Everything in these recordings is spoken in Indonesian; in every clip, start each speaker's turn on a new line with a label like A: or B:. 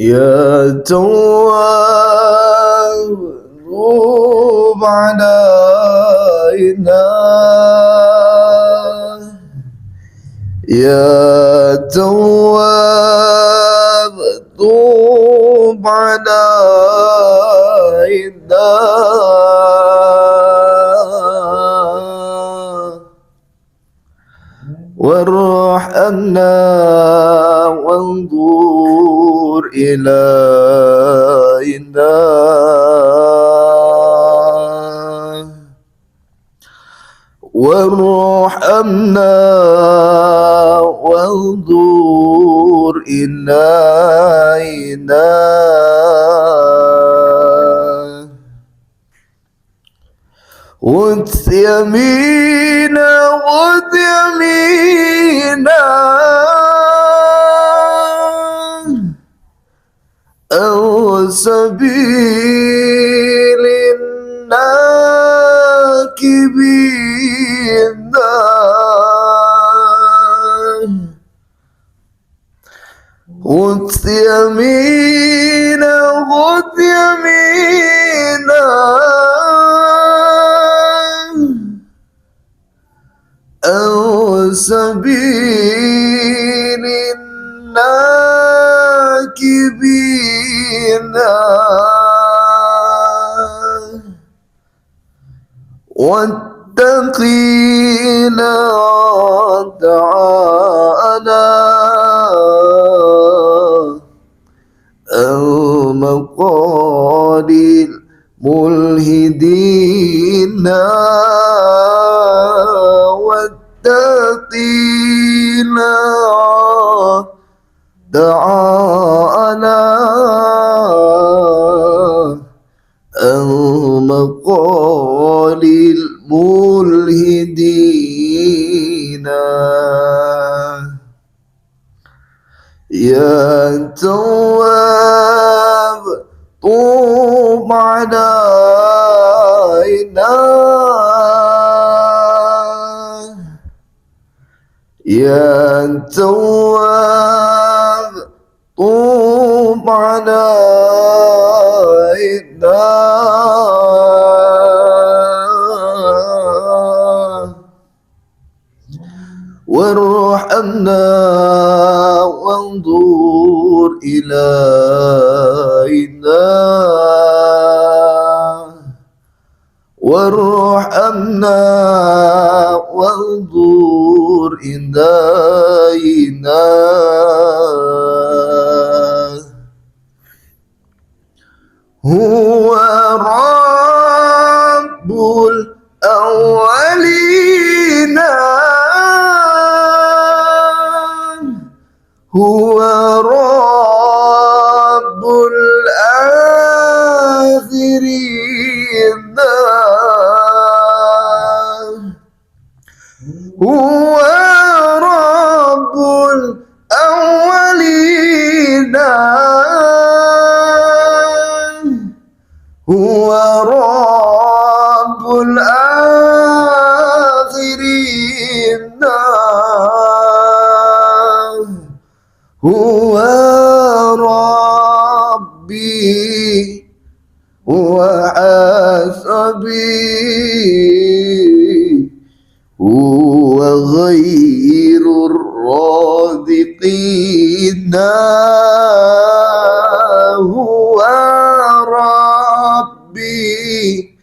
A: يا تواب توب علينا يا تواب توب علينا وارحمنا وانظر إلينا وارحمنا وانظر إلينا غث يمينا غث يمينا أو سبيل الناكبين غث يمينا غث يمينا أو سبيل الناكبين واتقينا تعالى المقال الملحدين واتقينا تعالى المقال الملحدين يا تواب توب علينا يا تواب توب علينا وارحمنا وانظر إلينا وارحمنا وانظر إلينا هو رب الأولين هو رب الآخرين هو رب الأولين هو رب الآخرين هو ربي وحسبي هو غير الرازقين هو ربي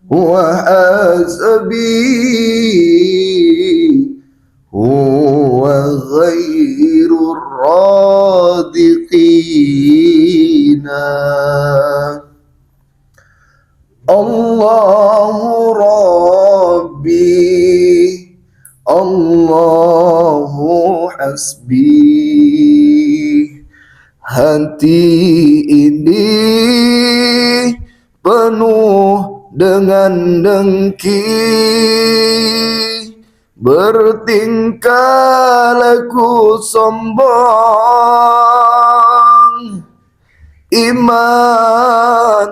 A: وحسبي هو غير الرازقين الله ربي الله hasbi. Hati ini penuh dengan dengki, bertingkah laku sombong. Iman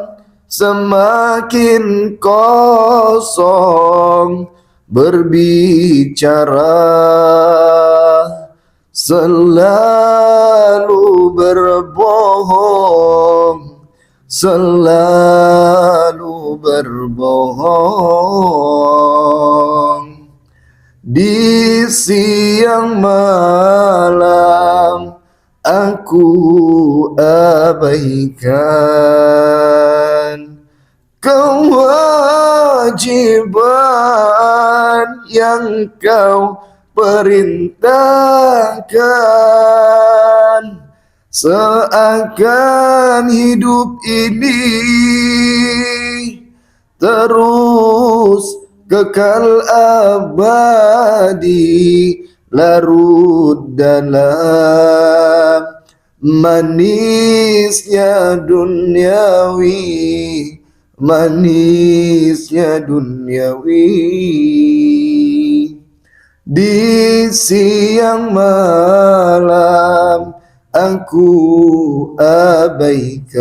A: semakin kosong, berbicara selalu berbohong, selalu berbohong. Di siang malam aku abaikan kewajiban yang kau perintahkan, seakan hidup ini terus kekal abadi, larut dalam manisnya duniawi, manisnya duniawi. Di siang malam aku abaikan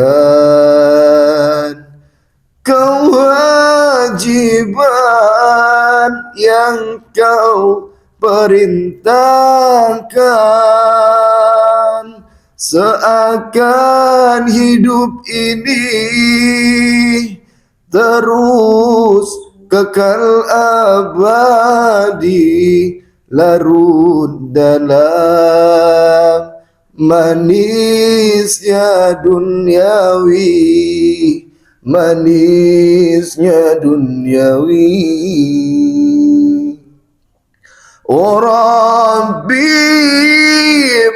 A: kewajiban yang kau perintahkan, seakan hidup ini terus kekal abadi, larut dalam manisnya duniawi, manisnya duniawi. Oh Rabbi,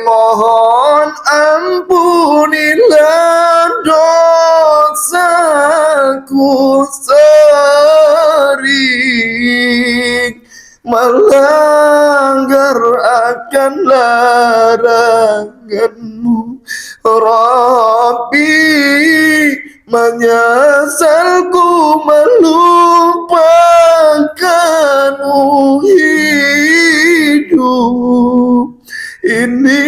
A: mohon ampunilah dosaku sering melanggar akan laranganmu. Rabbi, menyesalku melupakanmu, hidup ini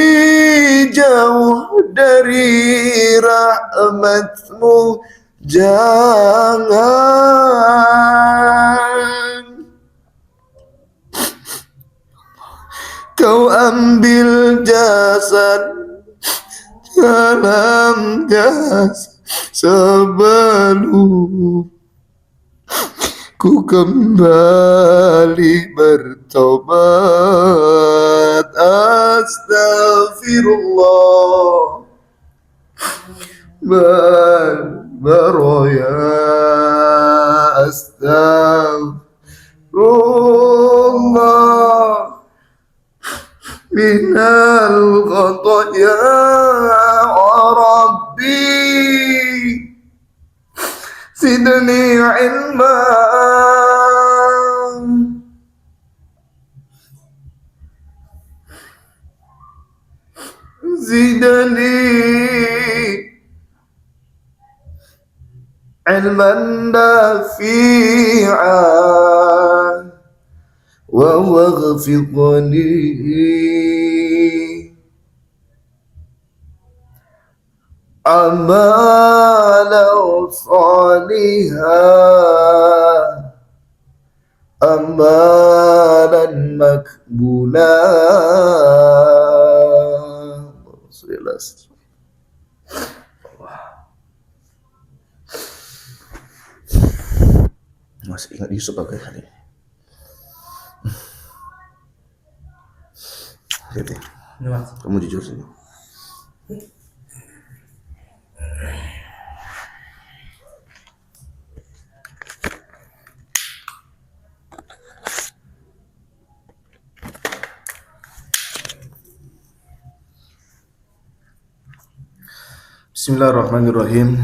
A: jauh dari rahmatmu. Jangan kau ambil jasad dalam jasad sebelum ku kembali bertobat. Astaghfirullah baroya, astaghfirullah minal khataya. Rabbi zidni ilma, zidni ilman nafi'an wa waghfirni amalan salihah, amalan makbula. Masih ingat Yusuf pakai hari ini? Jadi, kamu jujur sini. Bismillahirrahmanirrahim.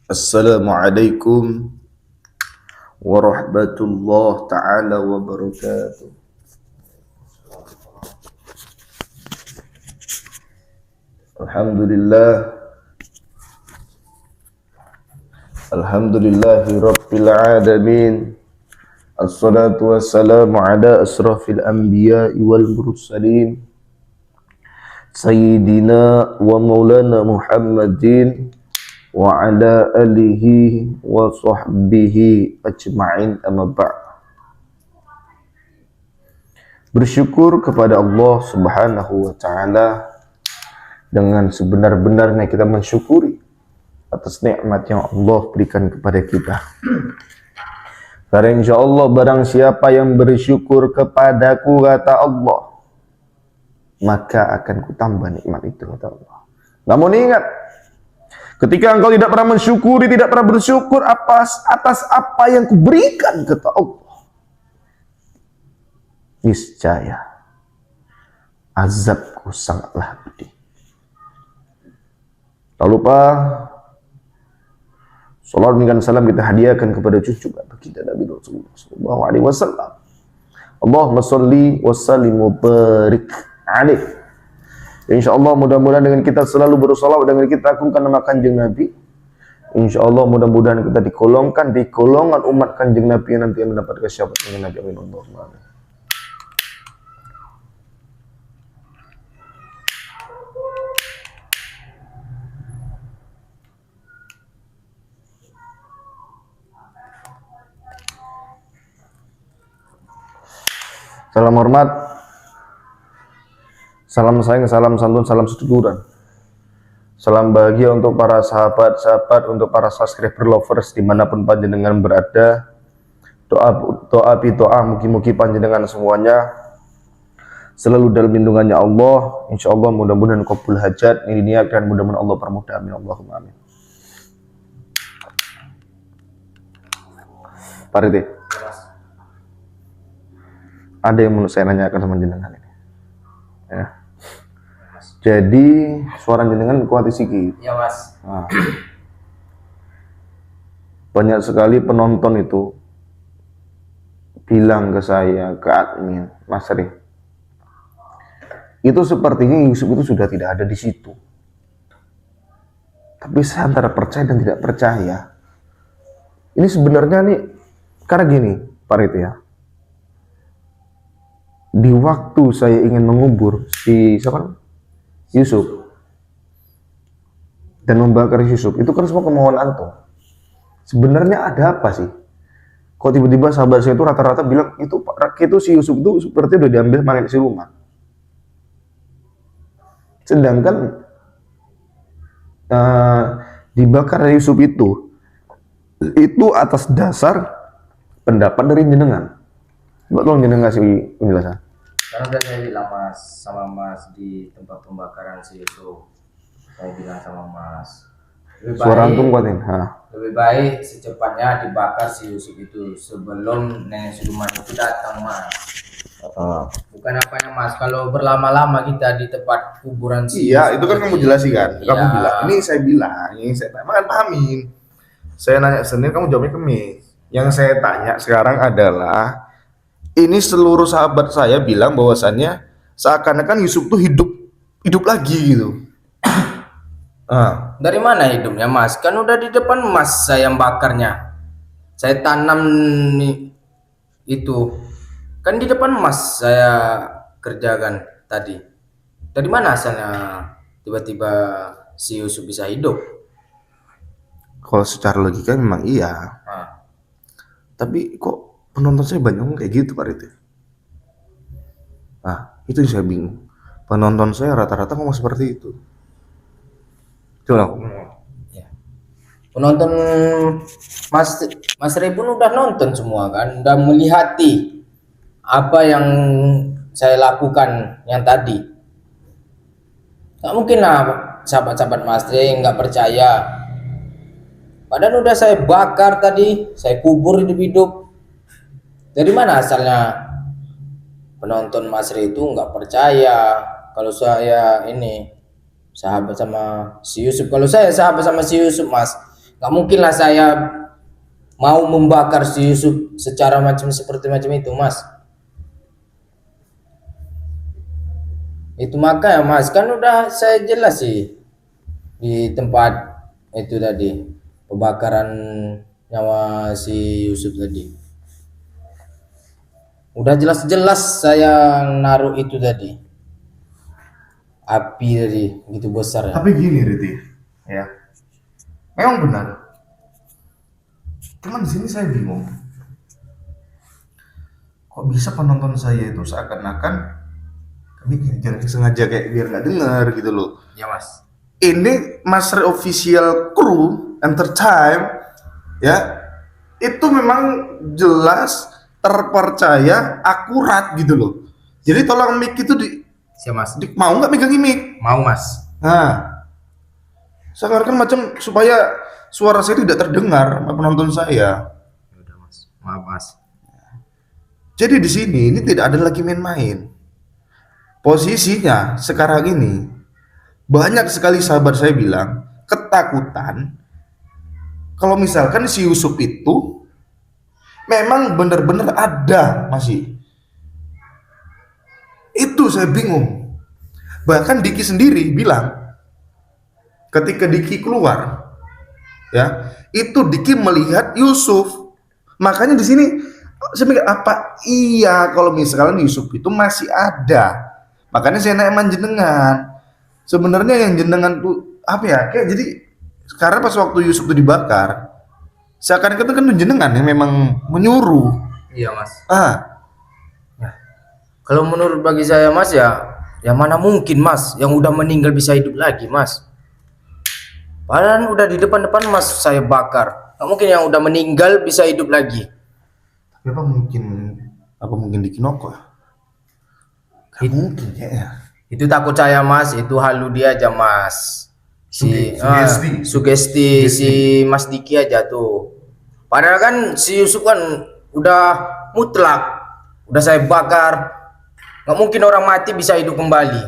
A: Assalamualaikum warahmatullahi ta'ala wabarakatuh. Alhamdulillahi rabbil alamin. Assalatu wassalamu ala asrafil anbiya'i wal mursalin, Sayyidina wa maulana Muhammadin wa ala alihi wa sahbihi ajma'in, amma ba'd. bersyukur kepada Allah Subhanahu wa taala dengan sebenar-benarnya kita mensyukuri atas nikmat yang Allah berikan kepada kita. Karena insya Allah barang siapa yang bersyukur kepadaku, kata Allah, maka akan kutambah nikmat itu, kata Allah. Namun ingat, ketika engkau tidak pernah mensyukuri, tidak pernah bersyukur atas apa yang kuberikan, kata Allah, niscaya azabku sangatlah pedih. Tak lupa salawat dan salam kita hadiahkan kepada cucu kita Nabi Rasulullah sallallahu alaihi wasallam. Allahumma shalli wa sallim wa barik alaih. Insyaallah mudah-mudahan dengan kita selalu bersalawat, dengan kita agungkan nama Kanjeng Nabi, insyaallah mudah-mudahan kita digolongkan di golongan umat Kanjeng Nabi yang nanti mendapatkan syafaat Kanjeng Nabi. Amin Allahumma amin. Salam hormat, salam sayang, salam santun, salam seduluran. Salam bahagia untuk para sahabat-sahabat, untuk para subscriber lovers dimanapun panjenengan berada. Doa mugi-mugi panjenengan semuanya selalu dalam lindungannya Allah. Insya Allah mudah-mudahan kabul hajat ini niatkan, mudah-mudahan Allah permudah. Amin Allahumma amin. Pak Riti, ada yang mau saya nanyakan sama jenengan ini. Ya. Jadi suara jenengan kuat sikit.
B: Ya Mas.
A: Nah, banyak sekali penonton itu bilang ke saya, ke admin, Mas Ri, itu sepertinya Yusuf itu sudah tidak ada di situ. Tapi saya antara percaya dan tidak percaya. Ini sebenarnya nih, karena gini, Pak Riti ya. Di waktu saya ingin mengubur si siapa? Yusuf dan membakar Yusuf, itu kan semua kemauan antum. Sebenarnya ada apa sih? Kok tiba-tiba sahabat saya itu rata-rata bilang itu si Yusuf itu seperti udah diambil manik si rumah. Sedangkan dibakar Yusuf itu atas dasar pendapat dari jenengan. Coba tolong jenengan kasih penjelasan.
B: Karena udah saya bilang Mas sama Mas di tempat pembakaran si Yusuf, saya bilang sama Mas,
A: Suara antum kuatin.
B: Lebih baik secepatnya dibakar si Yusuf itu sebelum nenek siluman itu datang Mas. Bukan apanya Mas, kalau berlama-lama kita di tempat kuburan si
A: Iya,
B: Yusuf
A: itu kan kamu jelasin kan.
B: Iya.
A: Kamu bilang, ini saya tanya, kan pahamin. Saya nanya Senin, kamu jawabnya Kemis. Yang saya tanya sekarang adalah, ini seluruh sahabat saya bilang bahwasannya seakan-akan Yusuf tuh hidup lagi gitu.
B: Dari mana hidupnya Mas? Kan udah di depan Mas saya yang bakarnya. Saya tanam itu. Kan di depan Mas saya kerjakan tadi. Dari mana asalnya tiba-tiba si Yusuf bisa hidup?
A: Kalau secara logika memang iya. Tapi kok penonton saya banyak ngomong kayak gitu Pak Riti? Itu yang saya bingung. Penonton saya rata-rata ngomong seperti itu. Coba aku ngomong.
B: Ya. Penonton Mas Rebun udah nonton semua kan, udah melihati apa yang saya lakukan yang tadi. Gak mungkin lah sahabat-sahabat Mas Re nggak percaya. Padahal udah saya bakar tadi, saya kubur hidup-hidup. Dari mana asalnya penonton Mas Re itu nggak percaya kalau saya ini sahabat sama si Yusuf? Kalau saya sahabat sama si Yusuf Mas, nggak mungkin lah saya mau membakar si Yusuf secara seperti macam itu Mas. Itu makanya Mas, kan udah saya jelas sih di tempat itu tadi pembakaran nyawa si Yusuf tadi. Udah jelas-jelas saya naruh itu tadi. Api tadi gitu besar ya.
A: Tapi gini Riti, ya. Memang benar. Cuman di sini saya bingung. kok bisa penonton saya itu seakan-akan kami jangan sengaja kayak biar nggak dengar gitu loh.
B: Ya mas.
A: Ini Master Official Crew Entertainment ya, itu memang jelas, terpercaya, akurat gitu loh. Jadi tolong mic itu
B: Siap mas.
A: mau nggak megangin mic?
B: Mau mas.
A: Nah, seakan-akan macam supaya suara saya tidak terdengar sama penonton saya.
B: Ya udah mas. Maaf mas.
A: Jadi di sini ini tidak ada lagi main-main. Posisinya sekarang ini banyak sekali sahabat saya bilang ketakutan kalau misalkan si Yusuf itu memang benar-benar ada masih. Itu saya bingung. Bahkan Diki sendiri bilang ketika Diki keluar ya, itu Diki melihat Yusuf. Makanya di sini saya mikir apa iya kalau misalkan Yusuf itu masih ada. Makanya saya naik jenengan. Sebenarnya yang jenengan tuh apa ya? Kayak jadi karena pas waktu Yusuf itu dibakar, seakan-akan itu kan jenengan yang memang menyuruh.
B: Iya mas.
A: Ya,
B: Kalau menurut bagi saya mas ya mana mungkin mas yang udah meninggal bisa hidup lagi mas. Padahal udah di depan-depan mas saya bakar. Nggak mungkin yang udah meninggal bisa hidup lagi.
A: tapi apa mungkin di Kinoko? Gak mungkin ya.
B: Itu takut saya mas, itu halu dia aja mas. Sugesti si Mas Diki aja tuh. Padahal kan si Yusuf kan udah mutlak, udah saya bakar. Nggak mungkin orang mati bisa hidup kembali.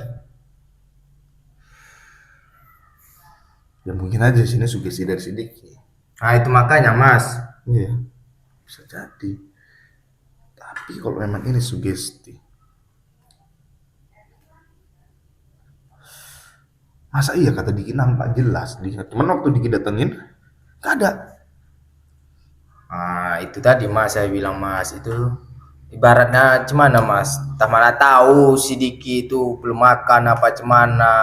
A: Ya mungkin aja sini sugesti dari si Diki.
B: Nah itu makanya mas.
A: Iya, bisa jadi. Tapi kalau memang ini sugesti, masa iya kata Diki nampak jelas cuman waktu Diki datengin gak ada.
B: Nah itu tadi mas saya bilang mas itu ibaratnya gimana mas? Tak mana tahu si Diki itu belum makan apa gimana.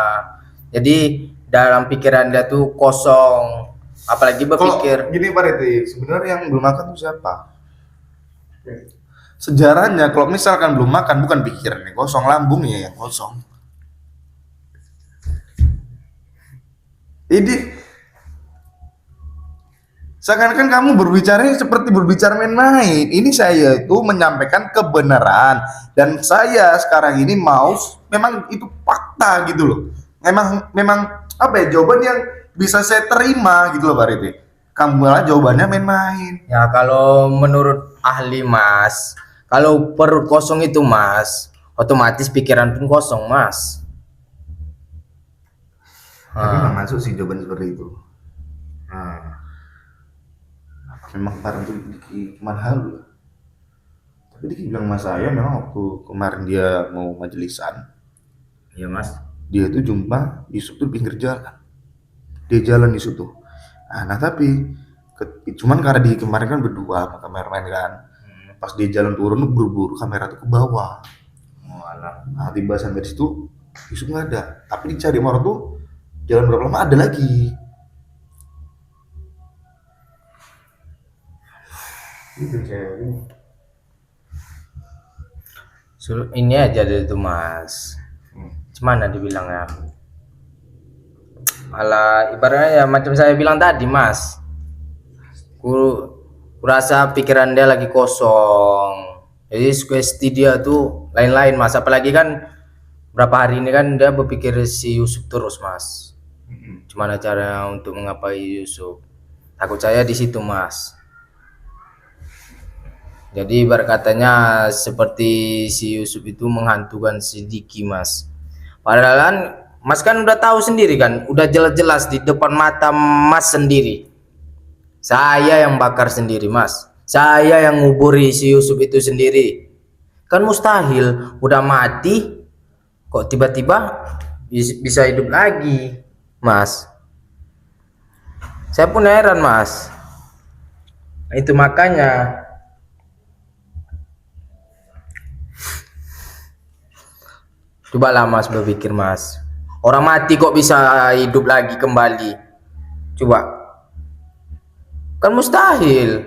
B: Jadi dalam pikiran dia tuh kosong. Apalagi berpikir.
A: Kalau gini Pak Reti, sebenarnya yang belum makan tuh siapa? Sejarahnya kalau misalkan belum makan bukan pikirannya kosong, lambungnya yang kosong. Ini seakan-akan kamu berbicara seperti berbicara main-main. Ini saya itu menyampaikan kebenaran dan saya sekarang ini mau memang itu fakta gitu loh. Memang apa ya jawaban yang bisa saya terima gitu loh Pak Riti. Kamu malah jawabannya main-main.
B: Ya kalau menurut ahli mas, kalau perut kosong itu mas, otomatis pikiran pun kosong mas.
A: Tapi nggak masuk sih jawaban seperti itu. Memang kemarin tuh Diki cuman halu. Tapi Diki bilang sama saya memang waktu kemarin dia mau majelisan,
B: Iya mas.
A: dia tuh jumpa Yusuf tuh di pinggir jalan. Dia jalan di situ. Nah tapi cuman karena di kemarin kan berdua sama kameramen kan. Pas dia jalan turun tuh buru-buru kamera tuh ke bawah.
B: Oh, alah.
A: Nah tiba sampai di situ Yusuf nggak ada. Tapi dicari orang tuh jalan berapa lama ada lagi. Itu cewek.
B: Ini aja deh itu mas. Gimana dibilangnya? Malah ibaratnya ya macam saya bilang tadi mas. Kurasa pikiran dia lagi kosong. Jadi sugesti dia tuh lain-lain mas. Apalagi kan berapa hari ini kan dia berpikir si Yusuf terus mas. Gimana cara untuk mengapai Yusuf? Takut saya di situ mas. Jadi berkatanya seperti si Yusuf itu menghantukan si Diki mas. Padahal kan mas kan udah tahu sendiri kan, udah jelas-jelas di depan mata mas sendiri. Saya yang bakar sendiri mas. Saya yang nguburi si Yusuf itu sendiri. Kan mustahil, udah mati kok tiba-tiba bisa hidup lagi mas. Saya pun heran mas. Itu makanya cobalah mas berpikir mas, orang mati kok bisa hidup lagi kembali? Coba, kan mustahil.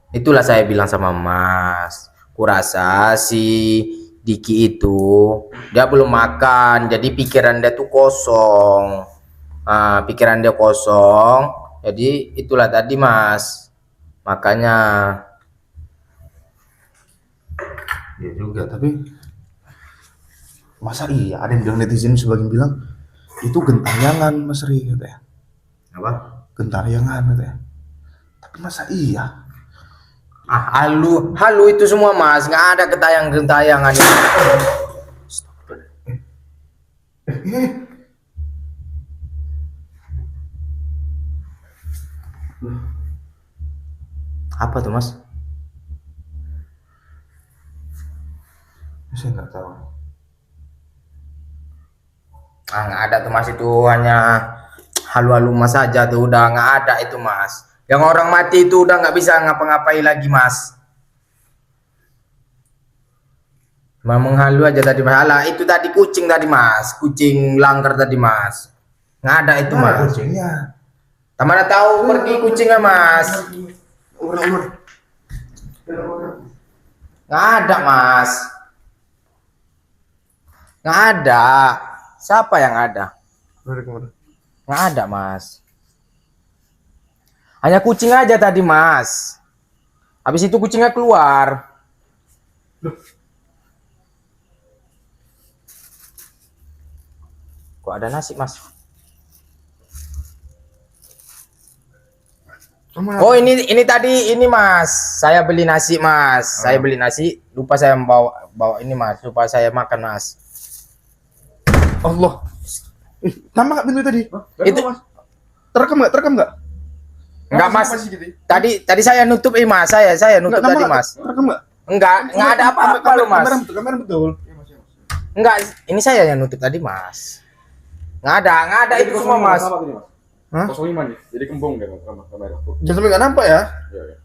B: Itulah saya bilang sama mas, kurasa si Diki itu dia belum makan, jadi pikiran dia tuh kosong. Pikiran dia kosong, jadi itulah tadi Mas. Makanya.
A: Ya juga, tapi masa iya ada yang bilang, netizen sebagian bilang itu gentayangan Mas Ri katanya.
B: Apa?
A: Gentayangan katanya. Tapi masa iya?
B: Halu itu semua Mas, nggak ada gentayangan. Apa tuh Mas?
A: Saya nggak tahu.
B: Nggak ada tuh Mas, itu hanya halu-halu Mas saja tuh, udah nggak ada itu Mas. Yang orang mati itu udah nggak bisa ngapa-ngapain lagi Mas. Cuma menghalu aja tadi Mas. Alah, itu tadi kucing tadi Mas, kucing langgar tadi Mas. Nggak ada itu Mas.
A: Kucingnya.
B: Mana tahu pergi kucingnya Mas. Nggak ada Mas. Nggak ada. Siapa yang ada? Nggak ada Mas. Hanya kucing aja tadi Mas. Habis itu kucingnya keluar. Kok ada nasi Mas? Oh ini tadi ini Mas. Saya beli nasi Mas. Saya beli nasi. Lupa saya bawa ini Mas. Lupa saya makan Mas.
A: Allah. Nama nggak pintu tadi?
B: Itu
A: Mas. Terekam nggak?
B: Enggak Mas. Tadi saya nutup Mas. Saya nutup tadi Mas.
A: Terekam nggak?
B: Enggak ada apa-apa loh Mas.
A: Kamera betul.
B: Enggak, ini saya yang nutup tadi Mas. Nggak ada itu semua Mas.
A: Hah?
C: 05 nih, jadi kembung deh kamera.
A: Jangan sampai nggak nampak ya.
C: Iya.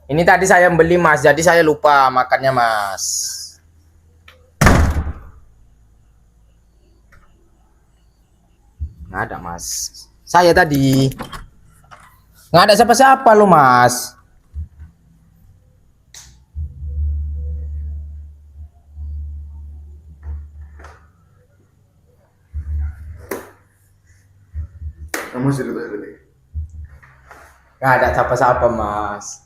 B: Ini tadi saya beli Mas, jadi saya lupa makannya Mas. Nggak ada Mas. Saya tadi nggak ada siapa-siapa loh Mas.
A: Kamu cerita tadi.
B: Nggak ada siapa-siapa Mas.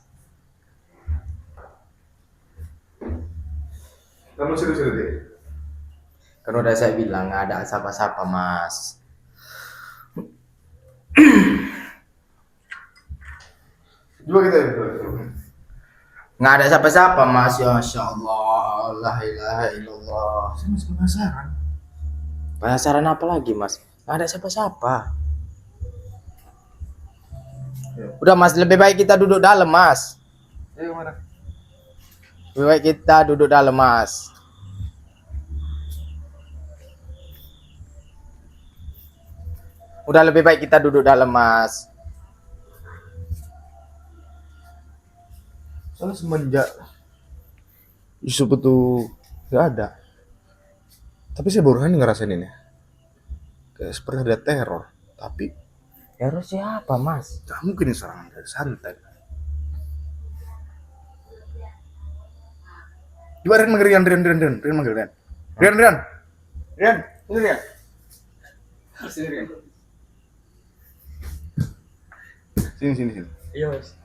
A: Kamu cerita tadi.
B: Kan udah saya bilang nggak ada siapa-siapa Mas.
A: Coba kita.
B: Nggak ada siapa-siapa Mas. Ya Masya Allah, la ilaha illallah.
A: Saya masih penasaran.
B: Penasaran apa lagi Mas? Nggak ada siapa-siapa. Udah Mas, lebih baik kita duduk dalam Mas.
A: Ayo mana?
B: Lebih baik kita duduk dalam Mas. Udah lebih baik kita duduk dalam Mas.
A: Soalnya semenjak Yusuf itu nggak ada, tapi saya baru ini ngerasain ini, kayak seperti ada teror. Tapi
B: Teror siapa Mas?
A: nggak mungkin ini serangan dari santet. Coba Rian manggil Rian manggil Rian. Ini Rian. Sini.
C: Iya Mas.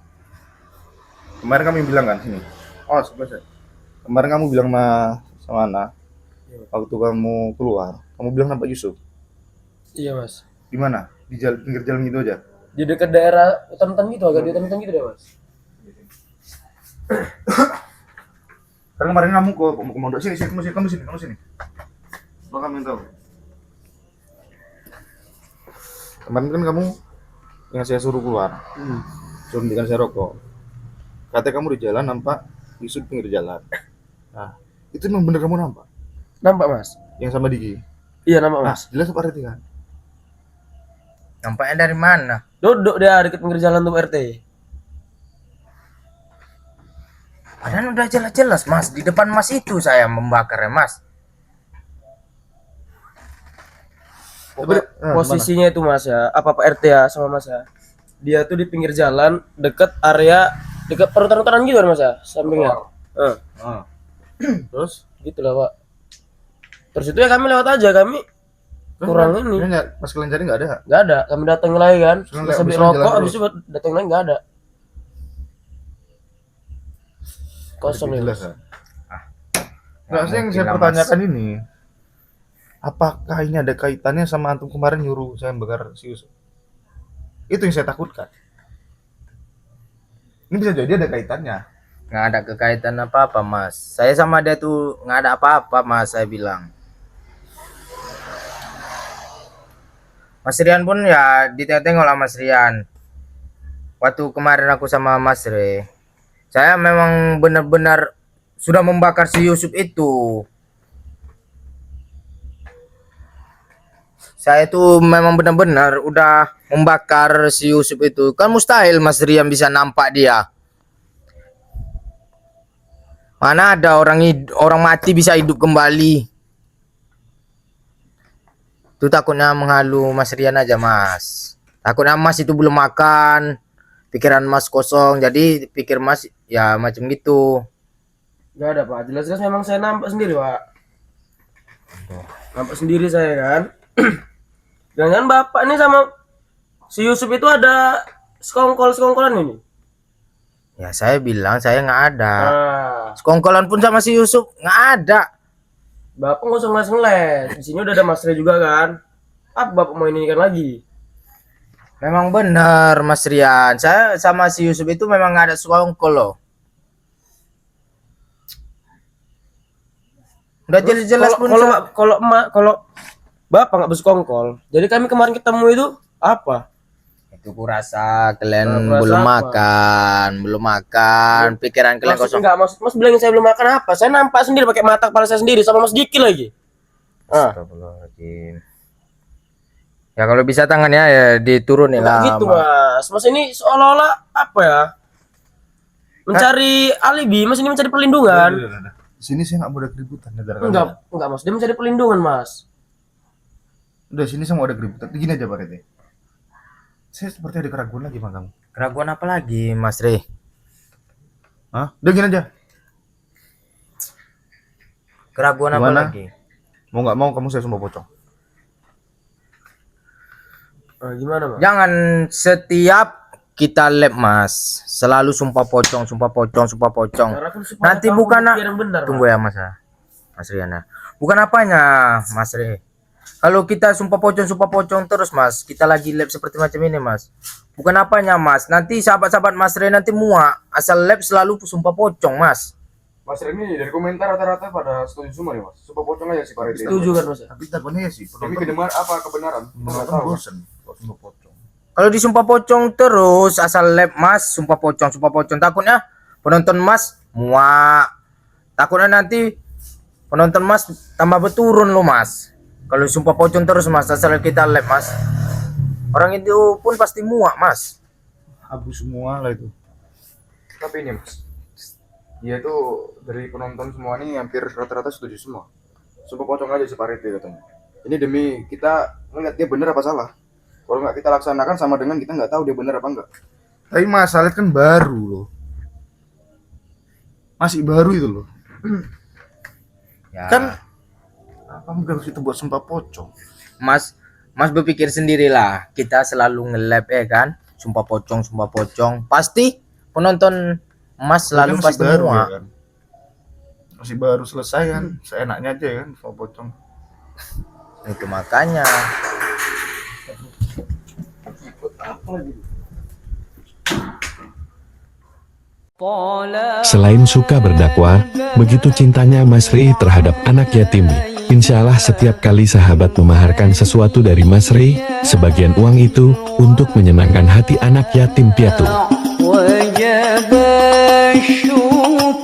A: Kemarin kamu bilang kan sini. Oh sebelah saya. Kemarin kamu bilang sama Ana, waktu kamu keluar, kamu bilang nampak Yusuf.
C: Iya Mas.
A: Di mana? Di pinggir jalan gitu aja.
C: Di dekat daerah hutan-hutan gitu, agak di hutan-hutan gitu deh Mas.
A: Kan kemarin kamu ke Pondok sini. Kamu sini. Apa kamu yang tahu? Kemarin kan kamu yang saya suruh keluar, suruh hentikan saya rokok. Katanya kamu di jalan nampak Yusuf pinggir jalan. Nah, itu memang bener kamu nampak?
C: Nampak Mas?
A: Yang sama Diki?
C: Iya nampak
A: Nah,
C: Mas.
A: jelas apa arti kan?
B: Nampaknya dari mana?
C: Duduk dia dekat pinggir jalan tuh RT.
B: Padahal udah jelas-jelas Mas, di depan Mas itu saya membakarnya Mas.
C: Posisinya itu Mas ya, apa Pak RT ya sama Mas ya. Dia tuh di pinggir jalan dekat area dekat perhutanan gitu Mas ya, sampingnya. Ah,
D: Terus
C: gitulah Pak. Terus itu ya kami lewat aja, kami kurang ini.
D: Pas kalian cari nggak ada.
C: Nggak ada, kami datang lagi kan.
D: Terus
C: Selesai beli
D: abis itu
C: rokok,
D: jalan
C: habis itu datang lagi nggak ada. Kosong
D: Lebih
C: ya.
D: jelas,
C: Mas.
D: ya? Nggak sih yang
B: mungkin
D: saya
B: lah, Mas.
D: pertanyakan ini. Apakah ini ada kaitannya sama antum kemarin nyuruh saya bakar si Yusuf? Itu yang saya takutkan. Ini bisa jadi ada kaitannya.
B: Nggak ada kekaitan apa-apa, Mas. Saya sama dia tuh nggak ada apa-apa, Mas, saya bilang. Mas Rian pun ya ditengok lah Mas Rian. Waktu kemarin aku sama Mas Re, saya memang benar-benar sudah membakar si Yusuf itu. Saya itu memang benar-benar udah membakar si Yusuf itu. Kan mustahil Mas Rian bisa nampak dia. Mana ada orang mati bisa hidup kembali. Itu takutnya menghalu Mas Rian aja, Mas. Takutnya Mas itu belum makan. Pikiran Mas kosong. Jadi pikir Mas ya macam gitu.
C: Nggak ada Pak, jelas-jelas memang saya nampak sendiri Pak. Nampak sendiri saya kan. Jangan bapak ini sama si Yusuf itu ada sekongkol-sekongkolan ini.
B: Ya saya bilang saya nggak ada.
C: Nah,
B: Sekongkolan pun sama si Yusuf nggak ada.
C: bapak nggak usah ngeles. Di sini udah ada Mas Re juga kan. Apa bapak mau ini kan lagi?
B: Memang benar Mas Rian. Saya sama si Yusuf itu memang nggak ada sekongkol loh. Udah jelas-jelas pun
C: Kalau bapak nggak bersekongkol, jadi kami kemarin ketemu itu apa?
B: itu kurasa kalian
C: Kurasa
B: belum
C: apa?
B: belum makan, pikiran kalian
C: Maksud
B: kosong.
C: enggak, maksud Mas bilangin saya belum makan apa? Saya nampak sendiri pakai mata kepala saya sendiri sama Mas Diki lagi.
B: Astagfirullahaladzim. Ya kalau bisa tangannya ya diturunin
C: Enggak
B: lah.
C: gitu Mas. Mas ini seolah-olah apa ya? Mencari alibi, Mas ini mencari perlindungan.
D: Di sini saya nggak mau ada keributan negara kalian.
C: Enggak Mas, dia mencari perlindungan Mas.
D: Udah sini saya mau ada keributan. Gini aja Pak Rete. Saya seperti ada keraguan lagi sama kamu.
B: Keraguan apa lagi Mas Re?
D: Hah? Udah gini aja.
B: Keraguan apa
D: Gimana?
B: lagi?
D: Mau nggak mau kamu saya sumpah pocong.
C: Gimana Mas?
B: Jangan setiap kita lab Mas, selalu sumpah pocong, sumpah pocong, sumpah pocong.
C: Karena kan supaya
B: Nanti
C: tahu
B: bukan
C: bukti yang benar.
B: tunggu ya Mas ya. Mas Riana. Bukan apanya Mas Re. Kalau kita sumpah pocong terus Mas, kita lagi lab seperti macam ini Mas. Bukan apanya Mas, nanti sahabat-sahabat Mas Re nanti muak. Asal lab selalu sumpah pocong Mas.
E: Mas Reni dari komentar rata-rata pada setuju semua nih Mas. Sumpah pocong aja sih Pak Rete.
C: Setuju kan Mas?
D: Tapi takutnya ya sih.
E: Tapi kebenaran? Kita nggak
D: Penonton
E: tahu.
D: bosen kalau sumpah pocong.
B: Kalau disumpah pocong terus asal lab Mas, sumpah pocong, sumpah pocong. Takutnya penonton Mas muak. Takutnya nanti penonton Mas tambah berturun loh Mas. Kalau sumpah pocong terus Mas, asal kita lab Mas. Orang itu pun pasti muak Mas.
D: Abu semua lah itu.
E: Tapi ini Mas, dia tuh dari penonton semua nih hampir rata-rata setuju semua. Sumpah pocong aja sih Pak Rete katanya. Ini demi kita ngeliat dia bener apa salah. Kalau nggak kita laksanakan sama dengan kita nggak tahu dia bener apa enggak.
D: Tapi masalah kan baru loh. Masih baru itu loh.
B: Ya.
D: Kan apa mungkin itu buat sumpah pocong?
B: Mas berpikir sendirilah. Kita selalu nge-lab ya kan. Sumpah pocong. Pasti penonton Mas selalu
D: Kan masih
B: pasti
D: baru
B: muak.
D: ya kan. Masih baru selesai kan. Seenaknya aja kan sumpah pocong.
B: Itu makanya.
F: Selain suka berdakwah, begitu cintanya Mas Ri terhadap anak yatim. Insya Allah setiap kali sahabat memaharkan sesuatu dari Mas Ri, sebagian uang itu untuk menyenangkan hati anak yatim piatu.
G: وجب الشكر